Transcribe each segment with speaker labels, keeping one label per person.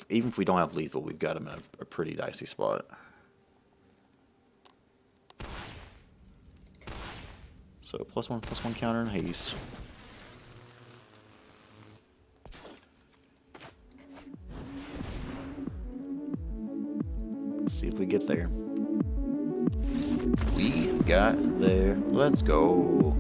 Speaker 1: even if we don't have lethal, we've got him in a pretty dicey spot. So +1/+1 counter and haste. Let's see if we get there. We got there. Let's go.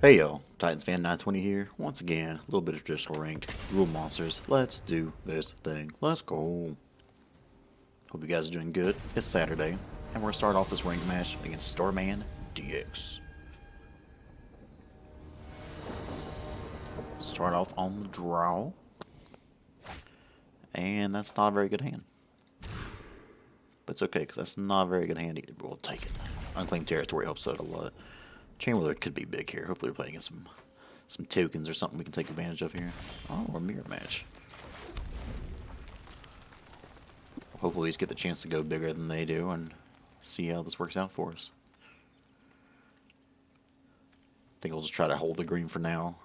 Speaker 1: Hey yo, Titans fan 920 here. Once again, a little bit of traditional ranked Gruul Monsters. Let's do this thing. Let's go. Hope you guys are doing good. It's Saturday, and we're gonna start off this ranked match against Starman DX. Start off on the draw, and that's not a very good hand. But it's okay, because that's not a very good hand either, but we'll take it. Unclaimed territory helps out a lot. Chamberlain could be big here. Hopefully we're playing against some tokens or something we can take advantage of here. Oh, a mirror match. Hopefully we just get the chance to go bigger than they do and see how this works out for us. I think we'll just try to hold the green for now.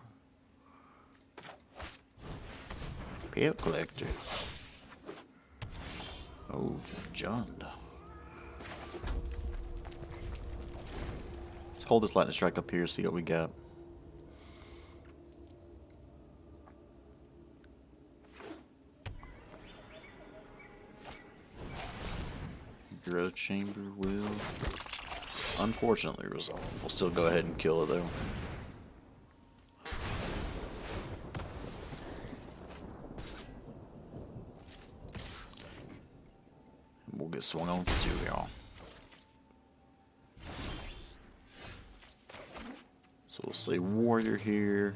Speaker 1: Payout collector. Oh, Jund. Let's hold this lightning strike up here, see what we got. Hero Chamber will unfortunately resolve. We'll still go ahead and kill it though. We'll get swung on for 2, y'all. So we'll say warrior here.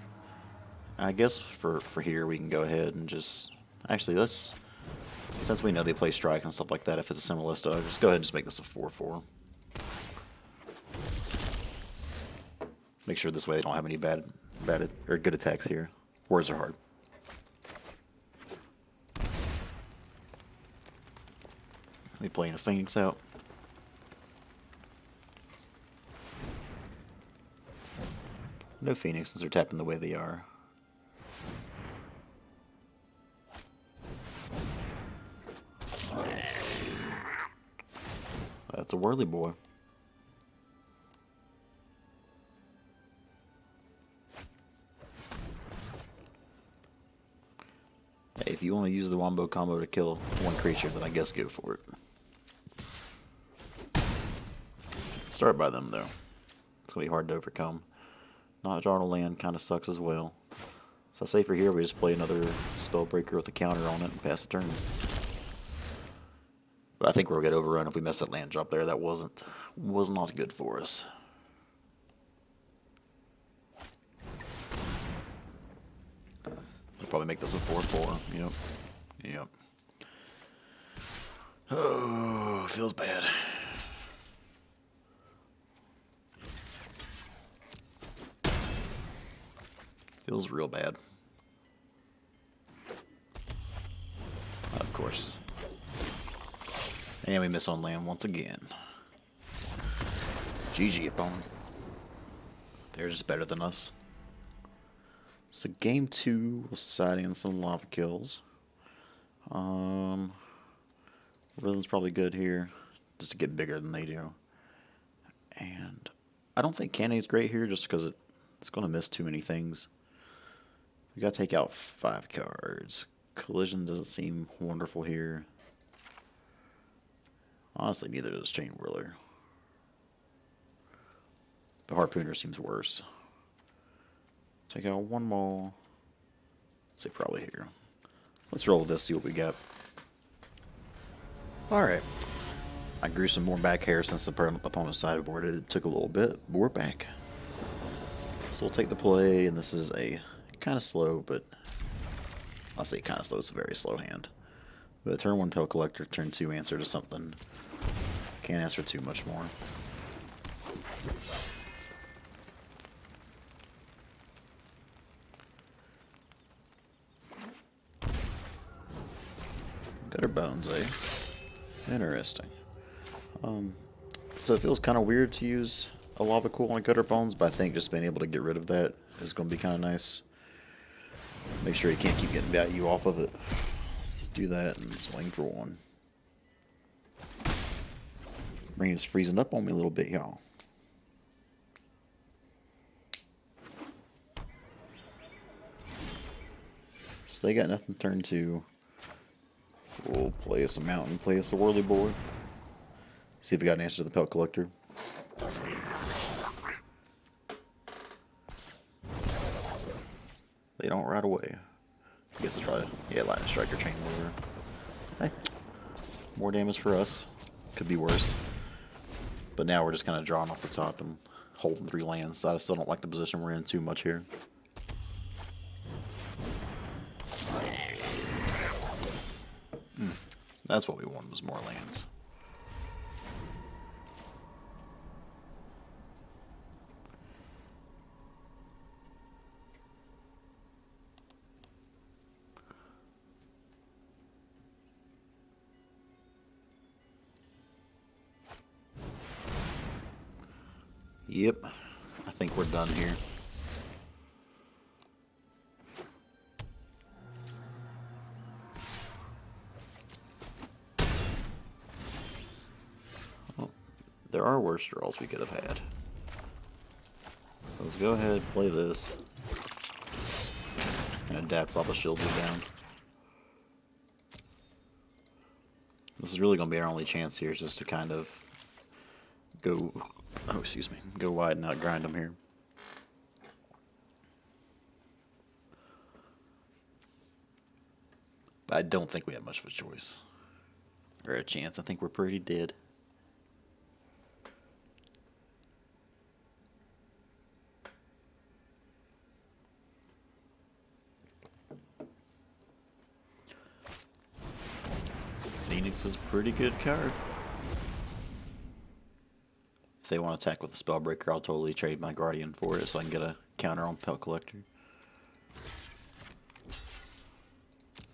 Speaker 1: I guess for here we can go ahead and just actually let's, since we know they play strikes and stuff like that, if it's a similar list, I'll just go ahead and just make this a 4/4. Make sure this way they don't have any bad or good attacks here. Words are hard. They playing a Phoenix out. No Phoenix since they're tapping the way they are. That's a whirly boy. Hey, if you want to use the wombo combo to kill one creature, then I guess go for it. Start by them though. It's gonna be hard to overcome. Not drawing a land kind of sucks as well. So I say for here we just play another Spellbreaker with a counter on it and pass the turn. But I think we'll get overrun if we mess that land drop there. That was not good for us. They'll probably make this a 4/4. Yep. Oh, feels bad. Feels real bad. Of course. And we miss on land once again. GG, opponent. They're just better than us. So game 2 was deciding on some lava kills. Rhythm's probably good here, just to get bigger than they do. And I don't think Cannon's great here, just because it's going to miss too many things. We got to take out 5 cards. Collision doesn't seem wonderful here. Honestly, neither does Chain Whirler. The Harpooner seems worse. Take out 1 more. Let's say probably here. Let's roll with this, see what we got. Alright. I grew some more back hair since the opponent sideboarded. It took a little bit, but we're back. So we'll take the play, and this is a kind of slow, but I'll say kind of slow, it's a very slow hand. But turn 1 Tail Collector, turn 2 answer to something. Can't ask for too much more. Got her bones, eh? Interesting. So it feels kind of weird to use a Lava Cool on Gutter Bones, but I think just being able to get rid of that is going to be kind of nice. Make sure you can't keep getting value off of it. Let's just do that and swing for one. Rain is freezing up on me a little bit, y'all. So they got nothing turn two. We'll play us a mountain, play us a whirly boy. See if we got an answer to the pelt collector. They don't right away. I guess I'll try to, yeah, lightning strike or chain mover. Hey, more damage for us. Could be worse. But now we're just kind of drawing off the top and holding 3 lands. So I still don't like the position we're in too much here. That's what we wanted, was more lands. Yep, I think we're done here. Well, there are worse draws we could have had. So let's go ahead and play this. And adapt while the shields are down. This is really going to be our only chance here, is just to kind of go, oh excuse me, go wide and not grind them here. But I don't think we have much of a choice. Or a chance. I think we're pretty dead. Phoenix is a pretty good card. If they want to attack with a Spellbreaker, I'll totally trade my Guardian for it so I can get a counter on Pelt Collector.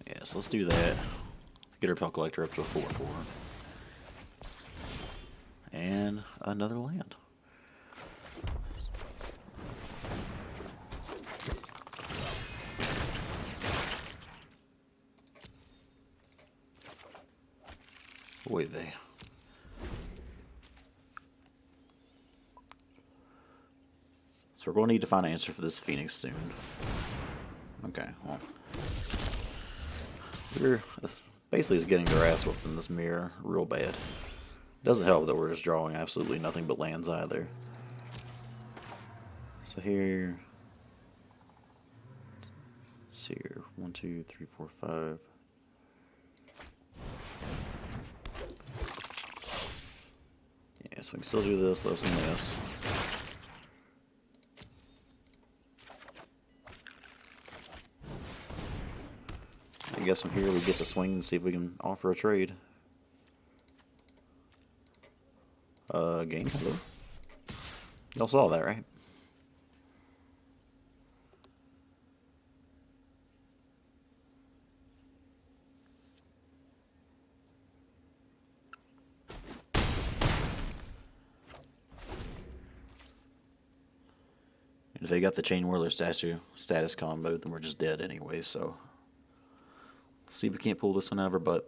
Speaker 1: Yeah, so let's do that. Let's get our Pelt Collector up to a 4/4. And another land. Wait there. So we're going to need to find an answer for this Phoenix soon. Okay, well. We're basically just getting their ass whooped in this mirror real bad. Doesn't help that we're just drawing absolutely nothing but lands either. So here. Let's see here. 1, 2, 3, 4, 5. Yeah, so we can still do this, and this. I guess from here we get to swing and see if we can offer a trade. Game, hello. Y'all saw that, right? If they got the Chain Whirler status combo, then we're just dead anyway, so. See if we can't pull this one out of our butt.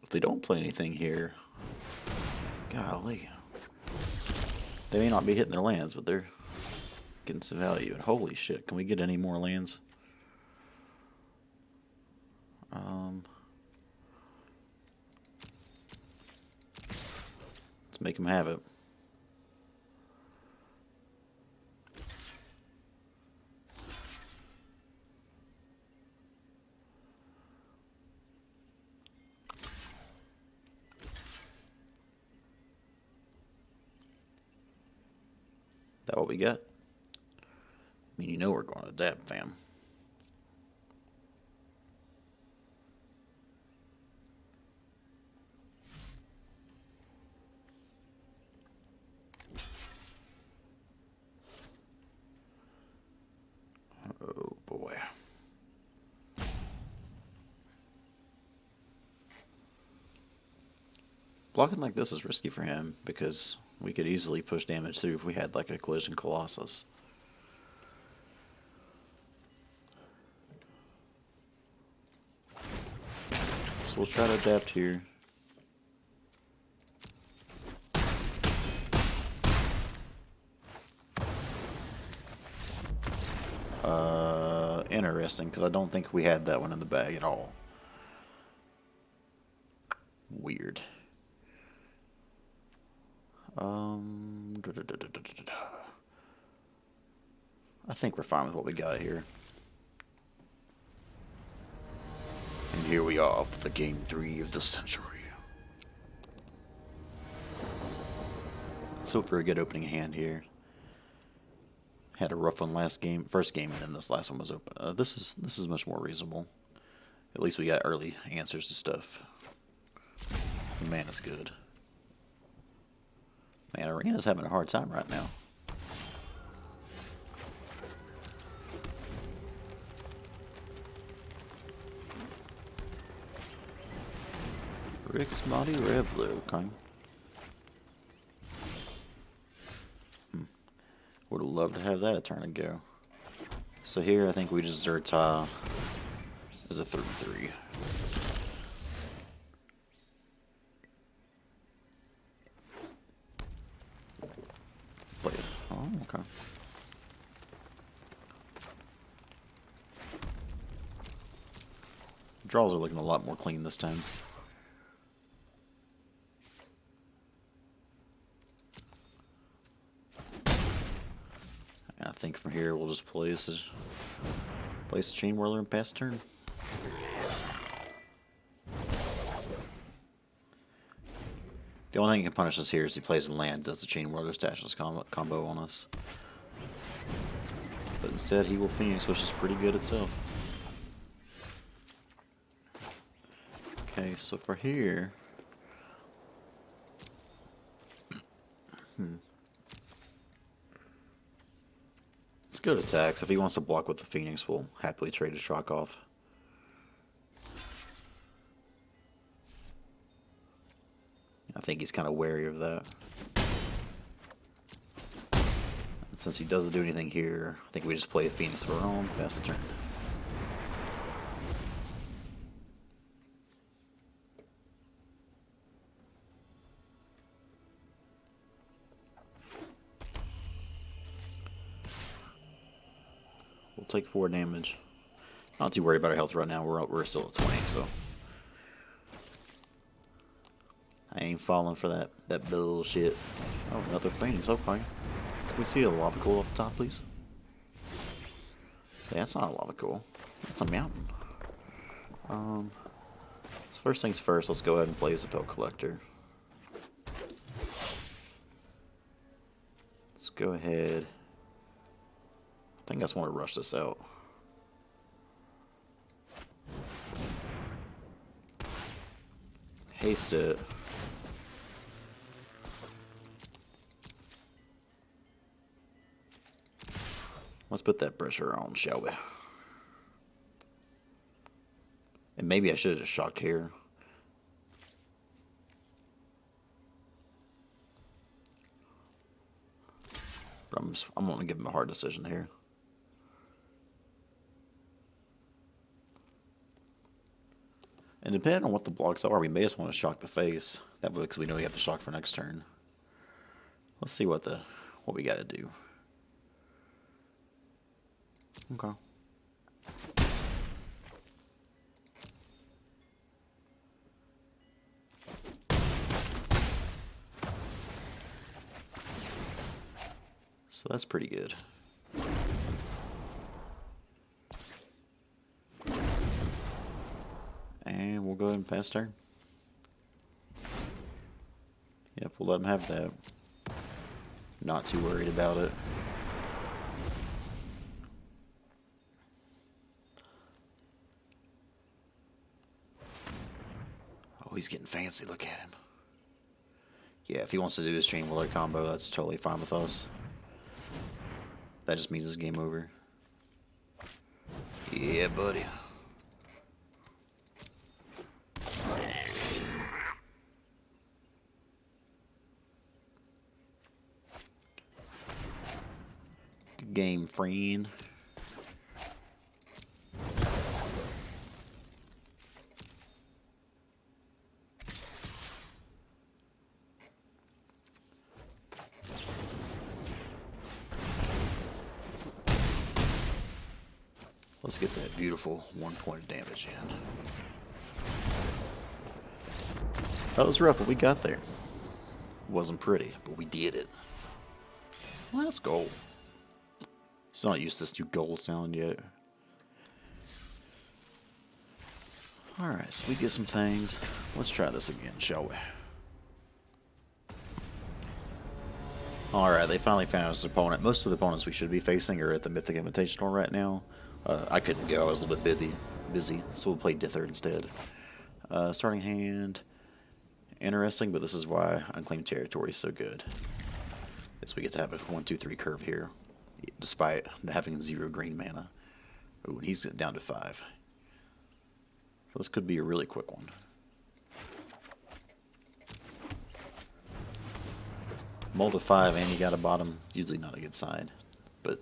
Speaker 1: If they don't play anything here, golly. They may not be hitting their lands, but they're getting some value. And holy shit, can we get any more lands? Let's make them have it. That what we got? I mean, you know we're going to dab, fam. Oh boy. blocking like this is risky for him because we could easily push damage through if we had like a Collision Colossus. So we'll try to adapt here. Interesting, because I don't think we had that one in the bag at all. Weird. I think we're fine with what we got here. And here we are for the game 3 of the century. Let's hope for a good opening hand here. Had a rough one first game, and then this last one was open. This is much more reasonable. At least we got early answers to stuff. The mana's good. Man, Arena's having a hard time right now. Rick's Mighty Revlo, okay. Would have loved to have that a turn ago. So here I think we just Zerta as a 3-3. Play it. Oh, okay. Draws are looking a lot more clean this time. I think from here we'll just place a Chain Whirler and pass turn. The only thing he can punish us here is he plays a land, does the Chain Whirler stashless combo on us. But instead he will Phoenix, which is pretty good itself. Okay, so for here... Let's go to attacks. If he wants to block with the Phoenix, we'll happily trade his shock off. I think he's kind of wary of that. And since he doesn't do anything here, I think we just play a Phoenix of our own, pass the turn. We'll take 4 damage. Not too worried about our health right now. We're still at 20, so I ain't falling for that bullshit. Oh, another Phoenix. Okay. Can we see a lava cool off the top, please? Yeah, that's not a lava cool. That's a mountain. So first things first, let's go ahead and play Zapel Collector. Let's go ahead. I think I just want to rush this out. Haste it. Let's put that pressure on, shall we? And maybe I should have just shocked here. But I'm going to give him a hard decision here. And depending on what the blocks are, we may just want to shock the face. That way, because we know we have to shock for next turn. Let's see what we got to do. Okay. So that's pretty good. And we'll go ahead and pass turn. Yep, we'll let him have that. Not too worried about it. Oh, he's getting fancy. Look at him. Yeah, if he wants to do his Chain Whirler combo, that's totally fine with us. That just means it's game over. Yeah, buddy. game friend. Let's get that beautiful 1 point of damage in. That was rough, but we got there. Wasn't pretty, but we did it. Let's go. Still not used to this new gold sound yet. Alright, so we get some things. Let's try this again, shall we? Alright, they finally found us an opponent. Most of the opponents we should be facing are at the Mythic Invitational right now. I couldn't go, I was a little bit busy, so we'll play Dither instead. Starting hand, interesting, but this is why Unclaimed Territory is so good. Is we get to have a 1-2-3 curve here, despite having 0 green mana. Ooh, and he's down to 5. So this could be a really quick one. Mull to 5 and you got a bottom, usually not a good sign, but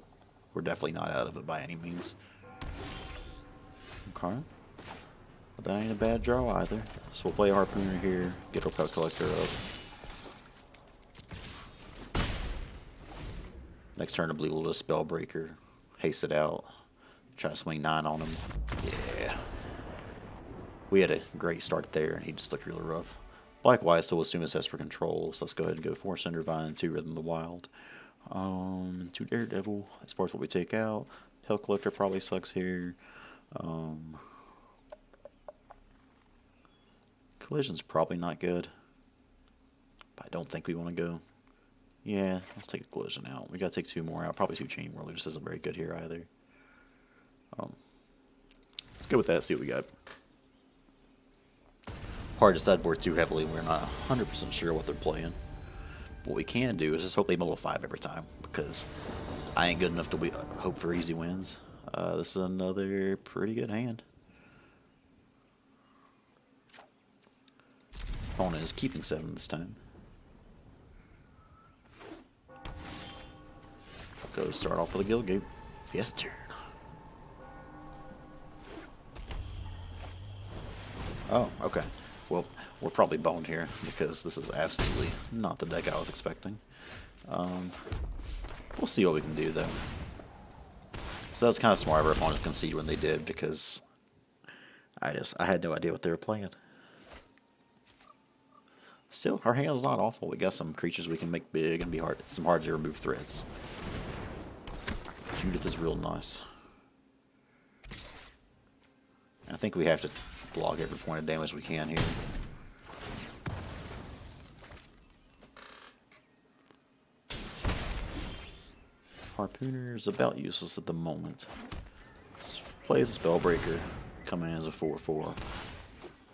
Speaker 1: we're definitely not out of it by any means. Okay. But that ain't a bad draw either. So we'll play a Harpooner here, get our Pelt Collector up. Next turn, I believe we'll just Spellbreaker, haste it out, try to swing 9 on him. Yeah. We had a great start there, and he just looked really rough. Likewise, so we'll assume it's Esper Control, so let's go ahead and go 4 Cindervine, 2 Rhythm of the Wild. 2 Daredevil, as far as what we take out. Pelt Collector probably sucks here. Collision's probably not good. But I don't think we want to go. Yeah, let's take the Collision out. We gotta take 2 more out. Probably 2 Chain Whirler just isn't very good here either. Let's go with that, see what we got. Hard to sideboard too heavily. We're not 100% sure what they're playing. What we can do is just hope they middle 5 every time, because I ain't good enough to hope for easy wins. This is another pretty good hand. Opponent is keeping 7 this time. Go start off with a Guild Gate. Yes, turn. Oh, okay. Well, we're probably boned here, because this is absolutely not the deck I was expecting. We'll see what we can do, though. So that was kind of smart of our opponent to concede when they did, because I had no idea what they were playing. Still, our hand's not awful. We got some creatures we can make big and be some hard to remove threats. Judith is real nice. I think we have to block every point of damage we can here. Harpooner is about useless at the moment. Let's play as a Spellbreaker, come in as a 4/4.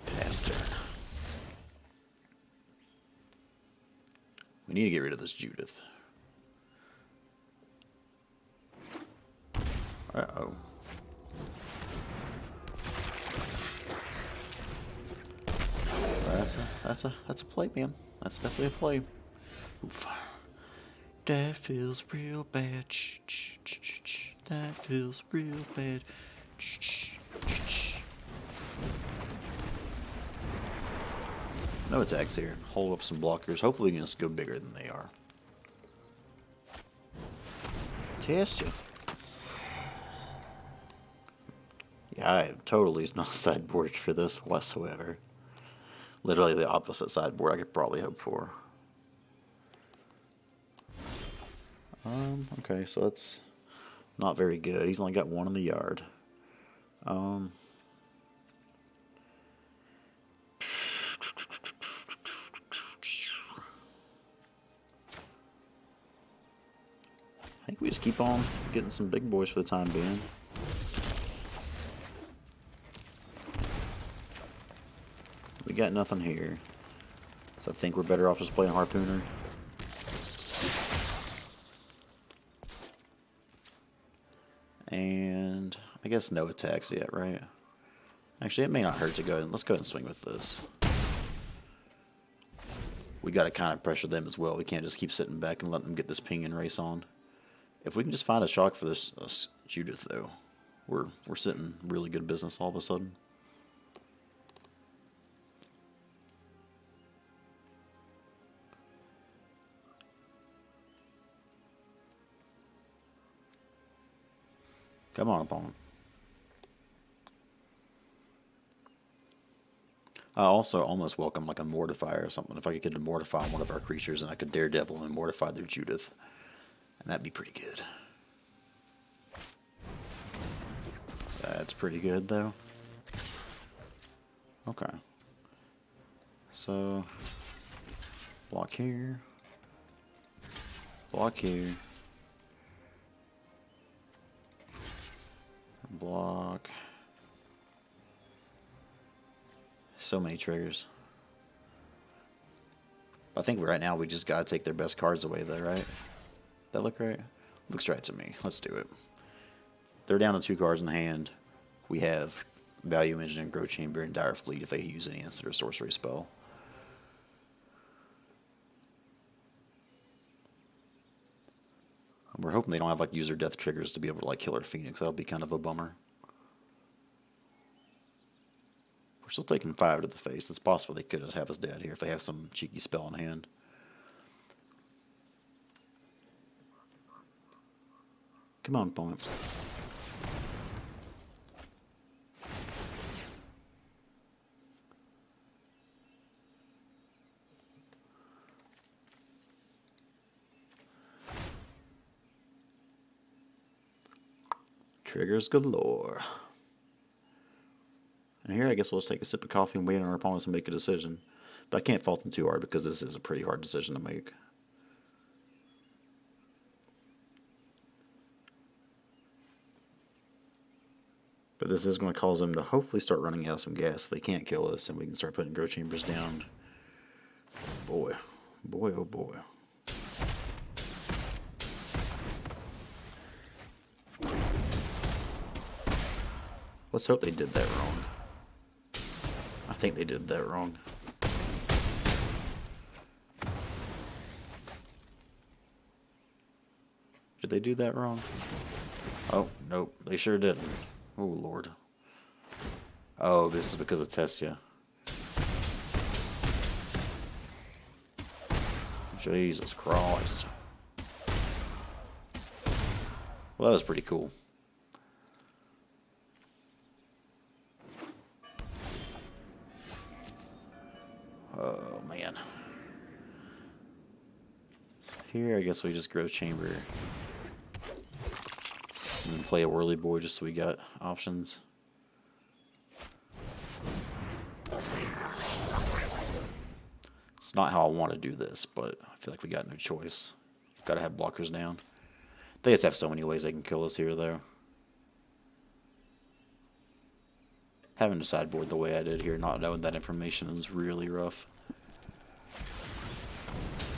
Speaker 1: Pass turn. We need to get rid of this Judith. Uh-oh. That's a play, man. That's definitely a play. Oof. That feels real bad. That feels real bad. No attacks here. Hold up some blockers. Hopefully we can just go bigger than they are. Test you. Yeah, I totally not sideboarded for this whatsoever. Literally the opposite sideboard I could probably hope for. Okay, so that's not very good. He's only got 1 in the yard. I think we just keep on getting some big boys for the time being. We got nothing here. So I think we're better off just playing Harpooner. And I guess no attacks yet, right? Actually, it may not hurt to go ahead. Let's go ahead and swing with this. We got to kind of pressure them as well. We can't just keep sitting back and let them get this ping and race on. If we can just find a shock for this Judith, though, we're sitting really good business all of a sudden. Come on, opponent. I also almost welcome like a Mortifier or something. If I could get to Mortify one of our creatures and I could Daredevil and Mortify their Judith. And that'd be pretty good. That's pretty good, though. Okay. So, block here. Block here. Block. So many triggers. I think right now we just gotta take their best cards away, though, right? That look right? Looks right to me. Let's do it. They're down to 2 cards in hand. We have Value Engine and Growth Chamber and Dire Fleet if they use any instant or sorcery spell. And we're hoping they don't have like user death triggers to be able to like kill our Phoenix. That'll be kind of a bummer. We're still taking 5 to the face. It's possible they could just have us dead here if they have some cheeky spell in hand. Come on, opponent. Triggers galore. And here I guess we'll just take a sip of coffee and wait on our opponents to make a decision. But I can't fault them too hard because this is a pretty hard decision to make. But this is going to cause them to hopefully start running out some gas if they can't kill us, and we can start putting Growth Chambers down. Boy. Boy, oh boy. Let's hope they did that wrong. I think they did that wrong. Did they do that wrong? Oh, nope. They sure didn't. Oh, Lord. Oh, this is because of Tessia. Jesus Christ. Well, that was pretty cool. Oh, man. So here, I guess we just Growth Chamber. And then play a Whirly Boy just so we got options. It's not how I want to do this, but I feel like we got no choice. Gotta have blockers down. They just have so many ways they can kill us here, though. Having to sideboard the way I did here, not knowing that information is really rough.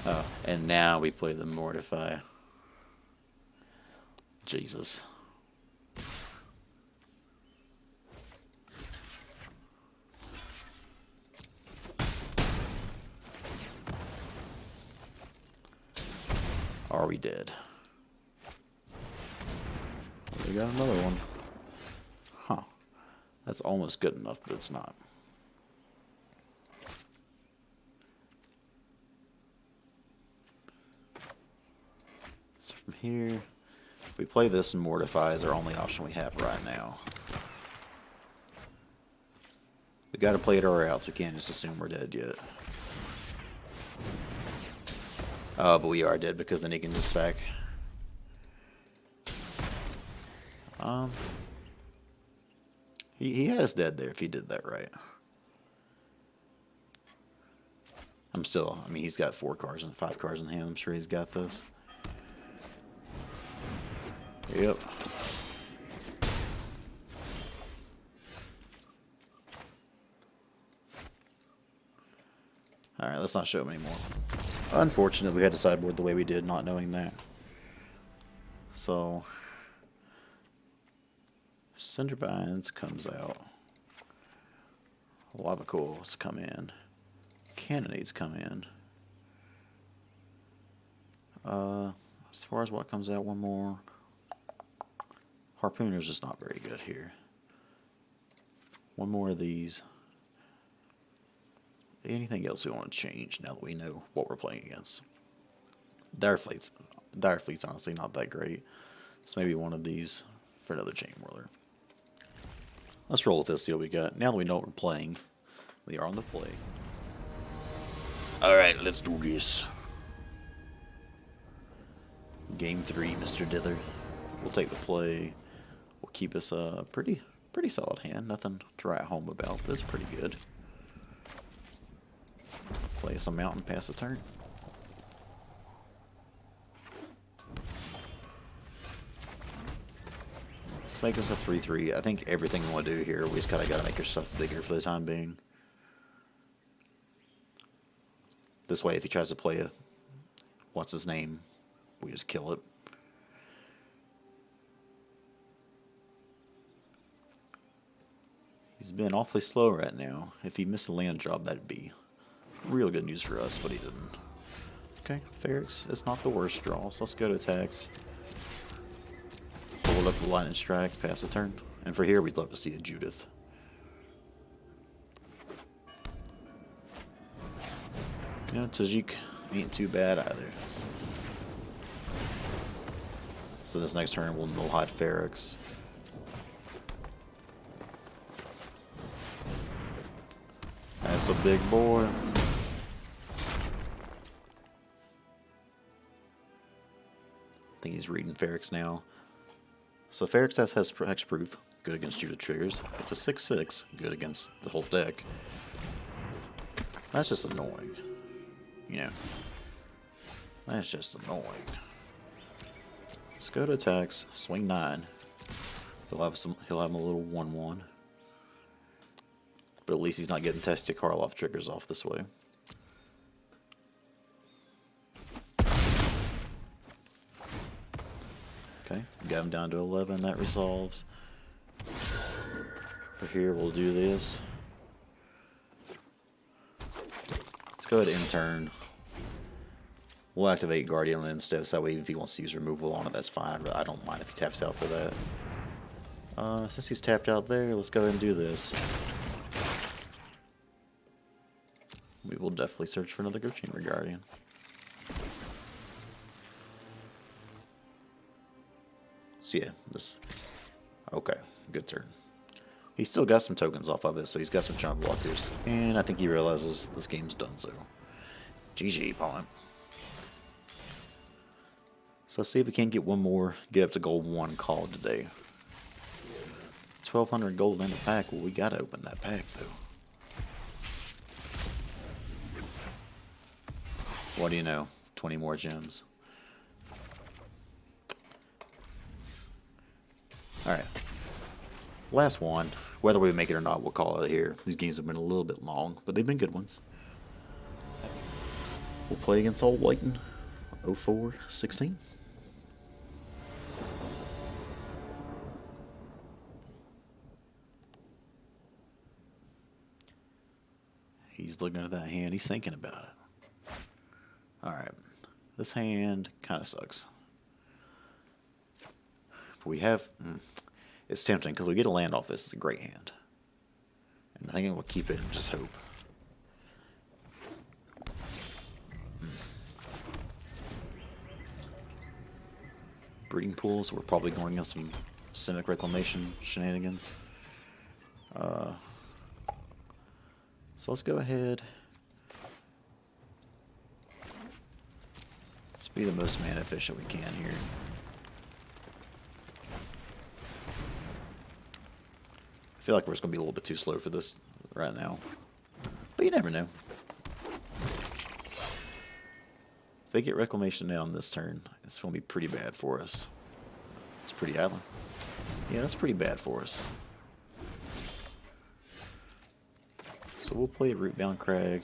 Speaker 1: Oh, and now we play the Mortify. Jesus. Are we dead? We got another one. Huh. That's almost good enough, but it's not. So from here, we play this and Mortify is our only option we have right now. We gotta play it or else. We can't just assume we're dead yet. But we are dead because then he can just sack. He had us dead there if he did that right. I mean, he's got 4 cards and 5 cards in hand. I'm sure he's got this. Yep. Alright, let's not show him anymore. Unfortunately, we had to sideboard the way we did, not knowing that. So, Cinderbinds comes out. Lava Coils come in. Cannonades come in. As far as what comes out, one more. Harpooner's just not very good here. One more of these. Anything else we want to change now that we know what we're playing against? Dire Fleet's honestly not that great. So maybe one of these for another Chain Whirler. Let's roll with this, see what we got. Now that we know what we're playing, we are on the play. Alright, let's do this. Game 3, Mr. Dither. We'll take the play. We'll keep us a pretty solid hand. Nothing to write home about, but it's pretty good. Play some mountain, pass the turn. Let's make us a 3-3. I think everything we want to do here, we just kind of got to make our stuff bigger for the time being. This way, if he tries to play a, what's his name, we just kill it. He's been awfully slow right now. If he missed a land job, that'd be real good news for us, but he didn't. Okay, Ferrex, it's not the worst draw, so let's go to attacks. Hold up the lightning strike, pass the turn. And for here, we'd love to see a Judith. You know, Tajik ain't too bad either. So this next turn, we'll no-hide Ferrex. That's a big boy. I think he's reading Ferrex now. So Ferrex has hexproof, good against Judith triggers. It's a 6/6, good against the whole deck. That's just annoying. You know. That's just annoying. Let's go to attacks, swing 9. He'll have a little 1/1. But at least he's not getting tested Karloff triggers off this way. Okay, got him down to 11, that resolves. For here, we'll do this. Let's go ahead and end turn. We'll activate Guardian instead, so that way if he wants to use removal on it, that's fine. I don't mind if he taps out for that. Since he's tapped out there, let's go ahead and do this. We will definitely search for another Gruul Chamber Guardian. So yeah, this... Okay, good turn. He's still got some tokens off of it, so he's got some chunk blockers. And I think he realizes this game's done so. GG, opponent. So let's see if we can get one more, get up to gold 1 called today. 1,200 gold in the pack. Well, we gotta open that pack, though. What do you know? 20 more gems. Alright. Last one. Whether we make it or not, we'll call it here. These games have been a little bit long, but they've been good ones. We'll play against Old Whiten. 04-16. He's looking at that hand. He's thinking about it. Alright. This hand kind of sucks. But we have... It's tempting because we get a land off this. It's a great hand. And I think we'll keep it and just hope. Breeding pool, so we're probably going against some Simic Reclamation shenanigans. So let's go ahead. Let's be the most mana efficient we can here. I feel like we're just going to be a little bit too slow for this right now. But you never know. If they get Reclamation down this turn, it's going to be pretty bad for us. It's pretty island. Yeah, that's pretty bad for us. So we'll play Rootbound Crag.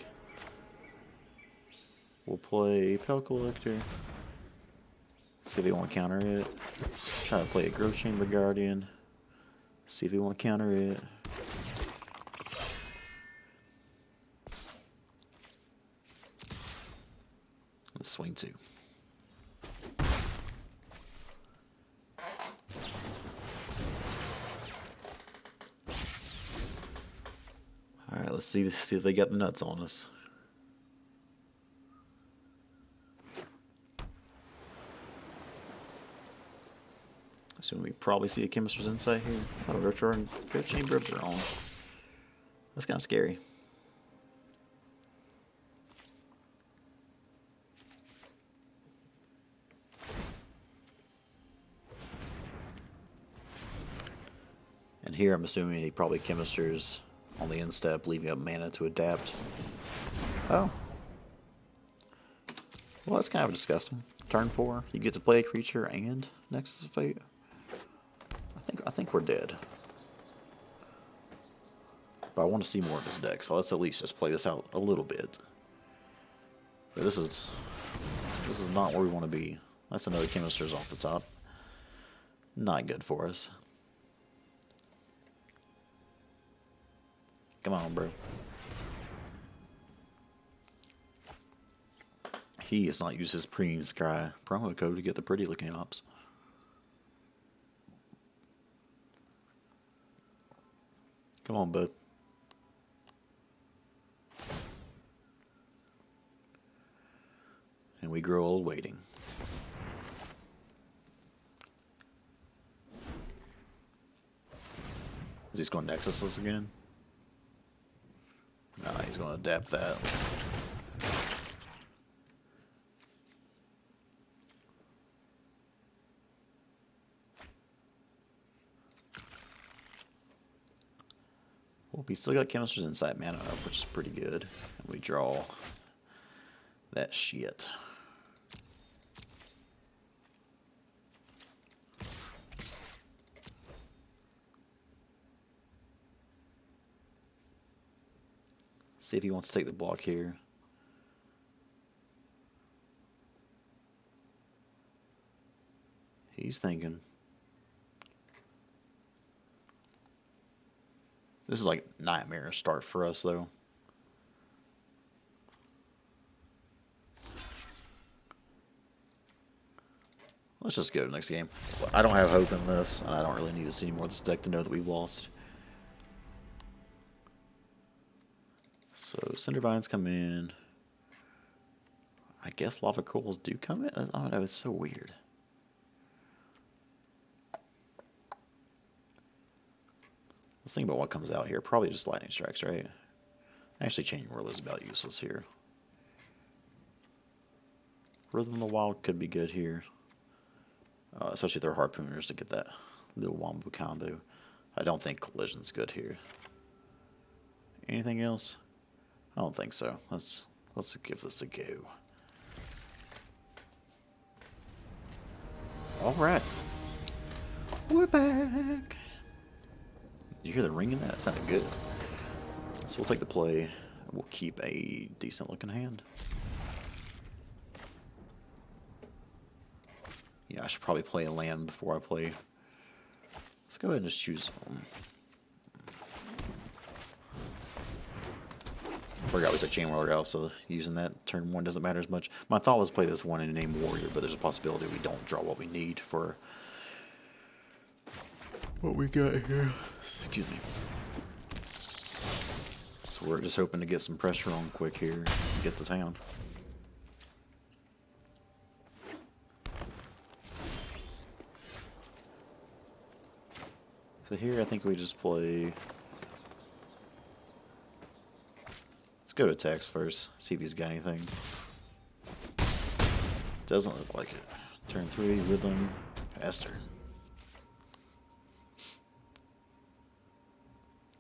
Speaker 1: We'll play Pell Collector. See if they want to counter it. Try to play a Gruul Chamber Guardian. See if they want to counter it. Let's swing 2. see if they got the nuts on us. Assume we probably see a Chemister's Insight here. Oh, Retro and Chamber of their own. That's kind of scary. And here I'm assuming he probably Chemisters on the end step, leaving up mana to adapt. Oh. Well, that's kind of disgusting. Turn 4, you get to play a creature and Nexus of Fate. I think we're dead. But I want to see more of his deck, so let's at least just play this out a little bit. But this is not where we want to be. That's another Chemisters off the top. Not good for us. Come on, bro. He has not used his Premium Sky promo code to get the pretty looking ops. Come on, bud. And we grow old waiting. Is he going to Nexus us again? Nah, he's going to adapt that. Well, we still got Chemister's Insight mana up, which is pretty good. And we draw that shit. See if he wants to take the block here. He's thinking. This is like nightmare start for us, though. Let's just go to the next game. I don't have hope in this, and I don't really need to see more of this deck to know that we've lost. So Cindervines come in. I guess Lava Coals do come in. I don't know. It's so weird. Let's think about what comes out here. Probably just Lightning Strikes, right? Actually, Chaining Whirl is about useless here. Rhythm of the Wild could be good here. Especially if they're Harpooners to get that little wombo combo. I don't think Collision's good here. Anything else? I don't think so. Let's give this a go. Alright. We're back. You hear the ring in that? That sounded good. So we'll take the play. We'll keep a decent looking hand. Yeah, I should probably play a land before I play. Let's go ahead and just choose. I forgot we said Chain Whirler, so using that turn 1 doesn't matter as much. My thought was play this one and name Warrior, but there's a possibility we don't draw what we need for what we got here. Excuse me. So we're just hoping to get some pressure on quick here and get to town. So here I think we just play. Let's go to Tex first, see if he's got anything. Doesn't look like it. Turn 3, Rhythm, pass turn.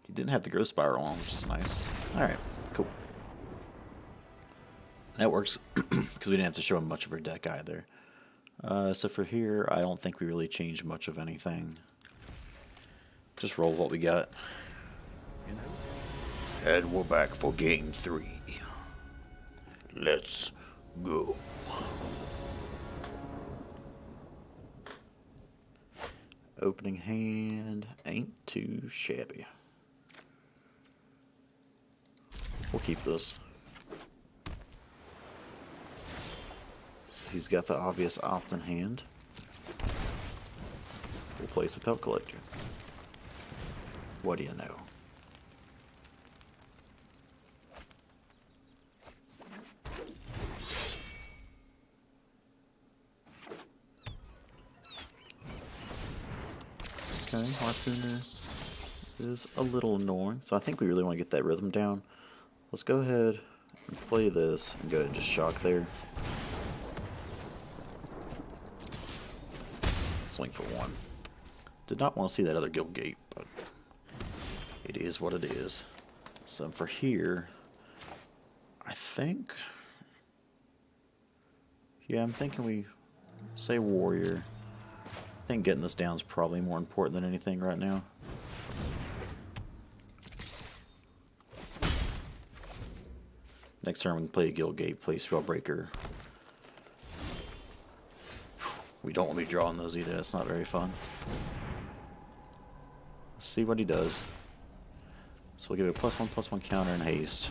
Speaker 1: He didn't have the Growth Spiral on, which is nice. Alright, cool. That works, because we didn't have to show him much of our deck either. So for here, I don't think we really changed much of anything. Just roll what we got. You know? And we're back for game 3. Let's go. Opening hand ain't too shabby. We'll keep this. So he's got the obvious opt in hand. We'll place a Pelt Collector. What do you know? Okay, Harpooner is a little annoying, so I think we really want to get that rhythm down. Let's go ahead and play this and go ahead and just shock there. Swing for one. Did not want to see that other guild gate, but it is what it is. So for here, I think, yeah, I'm thinking we say warrior. I think getting this down is probably more important than anything right now. Next turn we can play a guild gate, play Spellbreaker. We don't want to be drawing those either, that's not very fun. Let's see what he does. So we'll give it a +1/+1 counter and haste.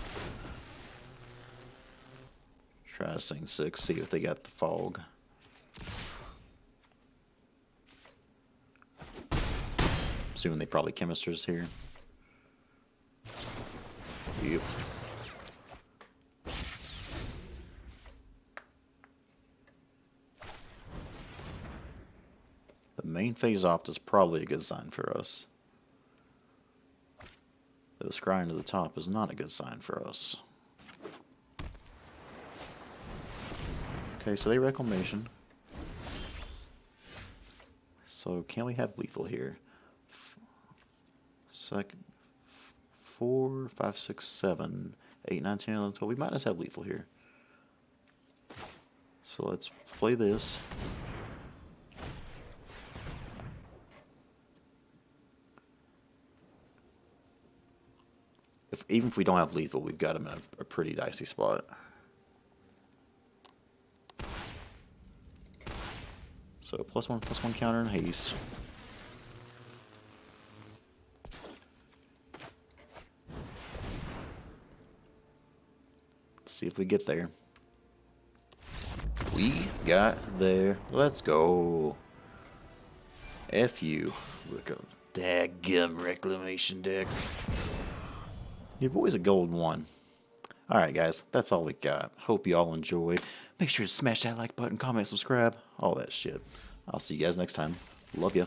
Speaker 1: Try to sing 6, see if they got the fog. Assuming they probably chemisters here. Yep. The main phase opt is probably a good sign for us. Though scrying to the top is not a good sign for us. Okay, so they reclamation. So can we have lethal here? Second, 4, 5, 6, 7, 8, 9, 10, 11, 12. We might just have lethal here. So let's play this. Even if we don't have lethal, we've got him in a pretty dicey spot. So +1/+1 counter and haste. Let's see if we get there. We got there. Let's go. F you. Look at daggum reclamation decks. Your boy's a gold 1. Alright guys, that's all we got. Hope you all enjoyed. Make sure to smash that like button, comment, subscribe, all that shit. I'll see you guys next time. Love ya.